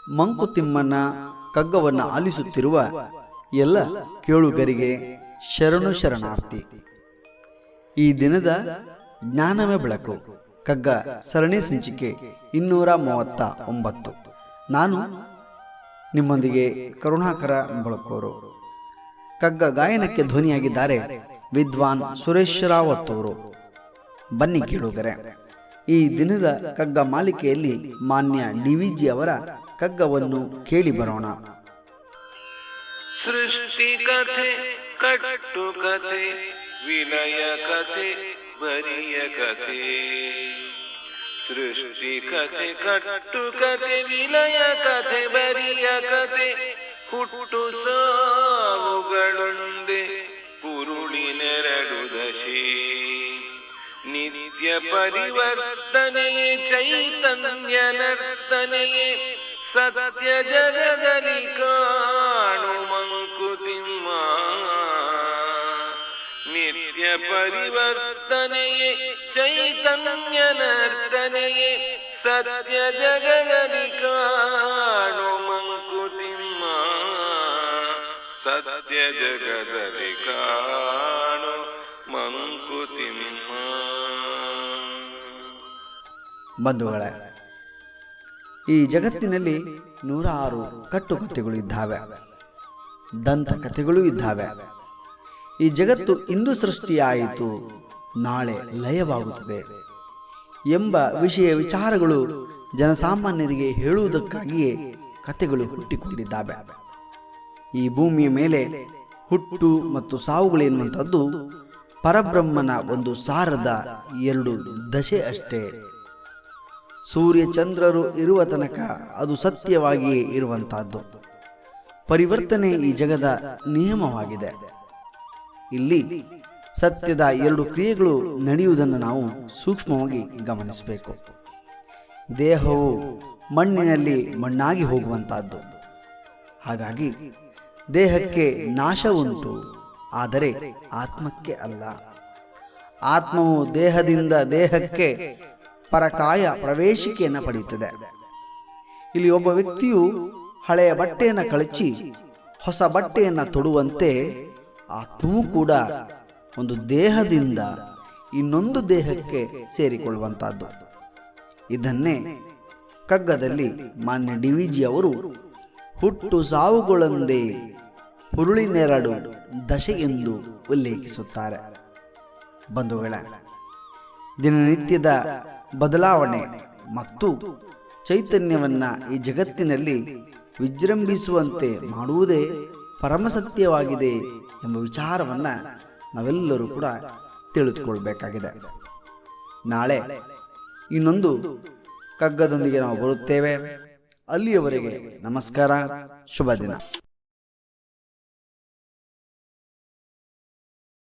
ಮಂಕುತಿಮ್ಮನ ಕಗ್ಗವನ್ನು ಆಲಿಸುತ್ತಿರುವ ಎಲ್ಲ ಕೇಳುಗರಿಗೆ ಶರಣು ಶರಣಾರ್ಥಿ. ಈ ದಿನದ ಜ್ಞಾನವೇ ಬೆಳಕು ಕಗ್ಗ ಸರಣಿ ಸಂಚಿಕೆ 239. ನಾನು ನಿಮ್ಮೊಂದಿಗೆ ಕರುಣಾಕರ ಬೆಳಕೋರು. ಕಗ್ಗ ಗಾಯನಕ್ಕೆ ಧ್ವನಿಯಾಗಿದ್ದಾರೆ ವಿದ್ವಾನ್ ಸುರೇಶ್ ರಾವತ್ ಅವರು. ಬನ್ನಿ ಕೇಳುಗರೆ, ಈ ದಿನದ ಕಗ್ಗ ಮಾಲಿಕೆಯಲ್ಲಿ ಮಾನ್ಯ ಡಿವಿಜಿ ಅವರ ಕಗ್ಗವನ್ನು ಕೇಳಿ ಬರೋಣ. ಸೃಷ್ಟಿ ಕಥೆ, ಕಟ್ಟು ಕಥೆ, ವಿಲಯ ಕಥೆ, ಬರಿಯ ಕಥೆ. ಸೃಷ್ಟಿ ಕಥೆ, ಕಟ್ಟು ಕಥೆ, ವಿಲಯ ಕಥೆ, ಬರಿಯ ಕಥೆ. ಹುಟ್ಟು ಸಾವುಗಳುಂಡೆ ಪುರುಳಿನೆರಡು ದಶೆ. ನಿತ್ಯ ಪರಿವರ್ತನೆಯೇ ಚೈತನ್ಯ ನರ್ತನೆಯೇ. ಸತ್ಯ ಜಗದಲ್ಲಿ ಕಾಣು ಮಂಕುತಿಮ್ಮ. ನಿತ್ಯ ಪರಿವರ್ತನೆಯೇ ಚೈತನ್ಯ ನರ್ತನೆಯೇ. ಸತ್ಯ ಜಗದಲ್ಲಿ ಕಾಣು ಮಂಕುತಿಮ್ಮ. ಸತ್ಯ ಜಗದಲ್ಲಿ ಕಾಣು ಮಂಕುತಿಮ್ಮ. ಬಂಧುಗಳೇ, ಈ ಜಗತ್ತಿನಲ್ಲಿ 106 ಕಟ್ಟುಕಥೆಗಳು ಇದ್ದಾವೆ, ದಂತಕಥೆಗಳು ಇದ್ದಾವೆ. ಈ ಜಗತ್ತು ಇಂದು ಸೃಷ್ಟಿಯಾಯಿತು, ನಾಳೆ ಲಯವಾಗುತ್ತದೆ ಎಂಬ ವಿಚಾರಗಳು ಜನಸಾಮಾನ್ಯರಿಗೆ ಹೇಳುವುದಕ್ಕಾಗಿಯೇ ಕಥೆಗಳು ಹುಟ್ಟಿಕೊಂಡಿದ್ದಾವೆ. ಈ ಭೂಮಿಯ ಮೇಲೆ ಹುಟ್ಟು ಮತ್ತು ಸಾವುಗಳು ಎನ್ನುವಂಥದ್ದು ಪರಬ್ರಹ್ಮನ ಒಂದು ಸಾರದ 2 ದಶೆ ಅಷ್ಟೇ. ಸೂರ್ಯ ಚಂದ್ರರು ಇರುವ ತನಕ ಅದು ಸತ್ಯವಾಗಿಯೇ ಇರುವಂತಹದ್ದು. ಪರಿವರ್ತನೆ ಈ ಜಗದ ನಿಯಮವಾಗಿದೆ. ಇಲ್ಲಿ ಸತ್ಯದ 2 ಕ್ರಿಯೆಗಳು ನಡೆಯುವುದನ್ನು ನಾವು ಸೂಕ್ಷ್ಮವಾಗಿ ಗಮನಿಸಬೇಕು. ದೇಹವು ಮಣ್ಣಿನಲ್ಲಿ ಮಣ್ಣಾಗಿ ಹೋಗುವಂತಹದ್ದು. ಹಾಗಾಗಿ ದೇಹಕ್ಕೆ ನಾಶ ಉಂಟು, ಆದರೆ ಆತ್ಮಕ್ಕೆ ಅಲ್ಲ. ಆತ್ಮವು ದೇಹದಿಂದ ದೇಹಕ್ಕೆ ಪರಕಾಯ ಪ್ರವೇಶಿಕೆಯನ್ನು ಪಡೆಯುತ್ತದೆ. ಇಲ್ಲಿ ಒಬ್ಬ ವ್ಯಕ್ತಿಯು ಹಳೆಯ ಬಟ್ಟೆಯನ್ನು ಕಳಚಿ ಹೊಸ ಬಟ್ಟೆಯನ್ನು ತೊಡುವಂತೆ ಆತ್ಮವೂ ಕೂಡ ಒಂದು ದೇಹದಿಂದ ಇನ್ನೊಂದು ದೇಹಕ್ಕೆ ಸೇರಿಕೊಳ್ಳುವಂತಹದ್ದು. ಇದನ್ನೇ ಕಗ್ಗದಲ್ಲಿ ಮಾನ್ಯ ಡಿವಿಜಿ ಅವರು ಹುಟ್ಟು ಸಾವುಗಳೊಂದೇ ಹುರುಳಿನೆರಡು ದಶೆ ಎಂದು ಉಲ್ಲೇಖಿಸುತ್ತಾರೆ. ಬಂಧುಗಳ, ದಿನನಿತ್ಯದ ಬದಲಾವಣೆ ಮತ್ತು ಚೈತನ್ಯವನ್ನ ಈ ಜಗತ್ತಿನಲ್ಲಿ ವಿಜೃಂಭಿಸುವಂತೆ ಮಾಡುವುದೇ ಪರಮಸತ್ಯವಾಗಿದೆ ಎಂಬ ವಿಚಾರವನ್ನ ನಾವೆಲ್ಲರೂ ಕೂಡ ತಿಳಿದುಕೊಳ್ಬೇಕಾಗಿದೆ. ನಾಳೆ ಇನ್ನೊಂದು ಕಗ್ಗದೊಂದಿಗೆ ನಾವು ಬರುತ್ತೇವೆ. ಅಲ್ಲಿಯವರೆಗೆ ನಮಸ್ಕಾರ, ಶುಭ ದಿನ.